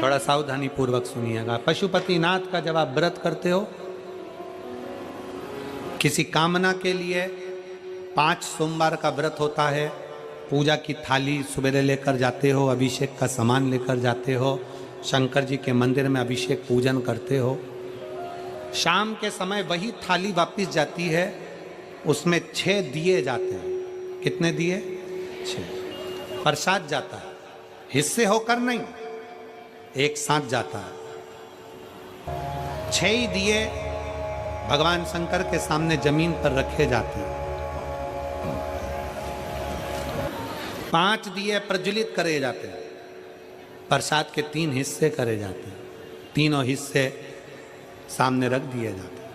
थोड़ा सावधानी पूर्वक सुनिएगा। पशुपतिनाथ का जब आप व्रत करते हो किसी कामना के लिए, 5 सोमवार का व्रत होता है, पूजा की थाली सुबह लेकर जाते हो, अभिषेक का सामान लेकर जाते हो, शंकर जी के मंदिर में अभिषेक पूजन करते हो, शाम के समय वही थाली वापस जाती है, उसमें 6 दिए जाते हैं। कितने दिए? 6। प्रसाद जाता है, हिस्से होकर नहीं, एक साथ जाता है। 6 ही दिए भगवान शंकर के सामने जमीन पर रखे जाते हैं। 5 दिए प्रज्वलित करे जाते हैं। प्रसाद के 3 हिस्से करे जाते हैं, तीनों हिस्से सामने रख दिए जाते हैं।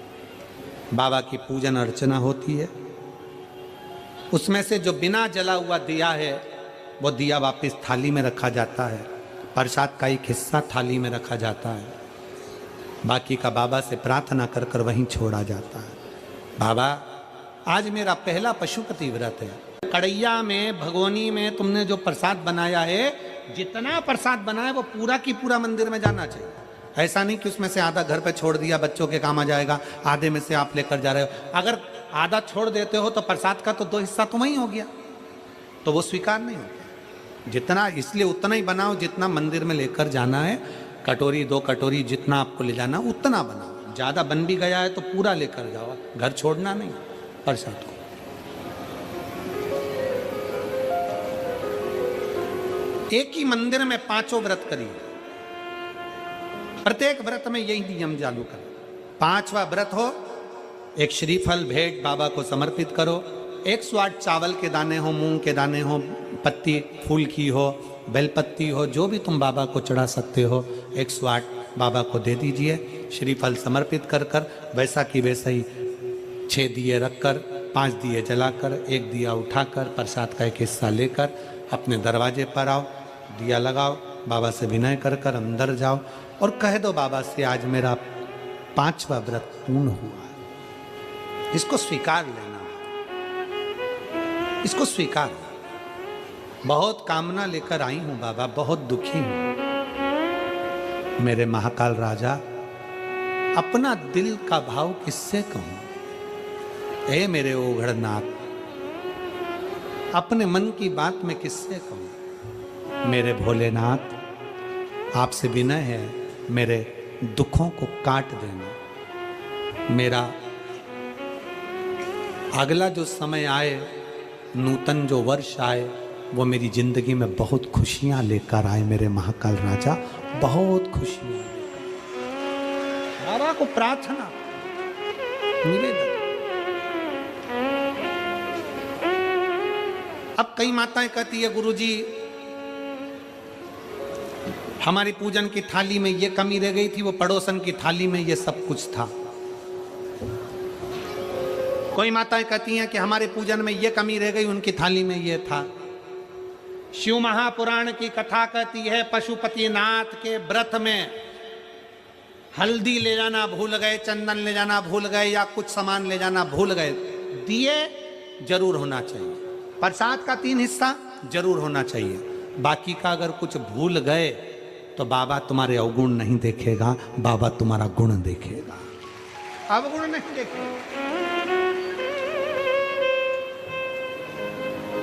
बाबा की पूजन अर्चना होती है। उसमें से जो बिना जला हुआ दिया है वो दिया वापस थाली में रखा जाता है। प्रसाद का एक हिस्सा थाली में रखा जाता है, बाकी का बाबा से प्रार्थना कर कर वहीं छोड़ा जाता है। बाबा आज मेरा पहला पशुपति व्रत है, कड़ैया में भगोनी में तुमने जो प्रसाद बनाया है, जितना प्रसाद बनाया वो पूरा की पूरा मंदिर में जाना चाहिए। ऐसा नहीं कि उसमें से आधा घर पे छोड़ दिया, बच्चों के काम आ जाएगा, आधे में से आप लेकर जा रहे हो। अगर आधा छोड़ देते हो तो प्रसाद का तो 2 हिस्सा तो वहीं हो गया, तो वो स्वीकार नहीं होता। जितना, इसलिए उतना ही बनाओ जितना मंदिर में लेकर जाना है। कटोरी 2 कटोरी जितना आपको ले जाना उतना बनाओ। ज़्यादा बन भी गया है तो पूरा लेकर जाओ, घर छोड़ना नहीं प्रसाद को। एक ही मंदिर में 5 व्रत करिए, प्रत्येक व्रत में यही नियम चालू करो। 5वां व्रत हो, एक श्रीफल भेंट बाबा को समर्पित करो। 108 चावल के दाने हो, मूंग के दाने हो, पत्ती फूल की हो, बेलपत्ती हो, जो भी तुम बाबा को चढ़ा सकते हो, 108 बाबा को दे दीजिए। श्रीफल समर्पित कर कर वैसा की वैसा ही 6 दिए रखकर, 5 दिए जलाकर, 1 दिया उठाकर, प्रसाद का एक हिस्सा लेकर अपने दरवाजे पर आओ, दिया लगाओ, बाबा से विनय कर कर अंदर जाओ और कह दो बाबा से आज मेरा 5वां व्रत पूर्ण हुआ। इसको स्वीकार लेना, इसको स्वीकार। बहुत कामना लेकर आई हूं बाबा, बहुत दुखी हूं। मेरे महाकाल राजा, अपना दिल का भाव किससे कहूं? ए मेरे ओघड़नाथ, अपने मन की बात मैं किससे कहूं? मेरे भोलेनाथ, आपसे विनय है, मेरे दुखों को काट देना। मेरा अगला जो समय आए, नूतन जो वर्ष आए, वो मेरी जिंदगी में बहुत खुशियां लेकर आए। मेरे महाकाल राजा, बहुत खुशियां। बाबा को प्रार्थना मिलेगा। अब कई माताएं कहती है गुरुजी हमारी पूजन की थाली में ये कमी रह गई थी, वो पड़ोसन की थाली में ये सब कुछ था। कोई माताएं कहती हैं कि हमारे पूजन में ये कमी रह गई, उनकी थाली में ये था। शिव महापुराण की कथा कहती है पशुपतिनाथ के व्रत में हल्दी ले जाना भूल गए, चंदन ले जाना भूल गए, या कुछ सामान ले जाना भूल गए, दिए जरूर होना चाहिए, प्रसाद का 3 हिस्सा जरूर होना चाहिए। बाकी का अगर कुछ भूल गए तो बाबा तुम्हारे अवगुण नहीं देखेगा, बाबा तुम्हारा गुण देखेगा, अवगुण नहीं देखेगा।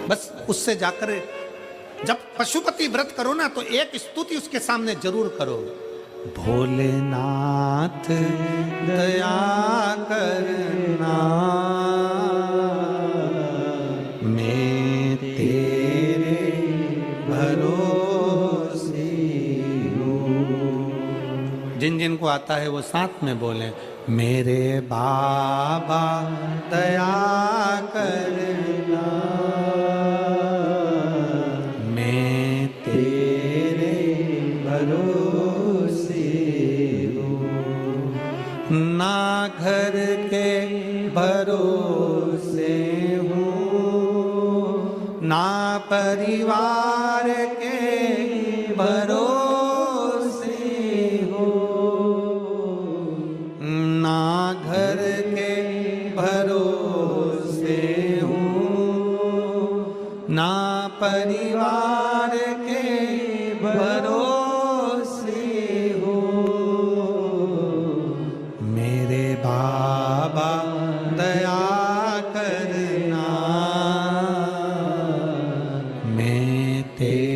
बस उससे जाकर जब पशुपति व्रत करो ना तो एक स्तुति उसके सामने जरूर करो। भोलेनाथ दया करना, मैं तेरे भरोसे हूँ। जिन जिन को आता है वो साथ में बोले, मेरे बाबा दया करना, मैं तेरे भरोसे हूँ। ना घर के भरोसे हूँ, ना परिवार के भरोसे हूँ, ना घर के भरोसे हूँ, ना परिवार के भरोसे हे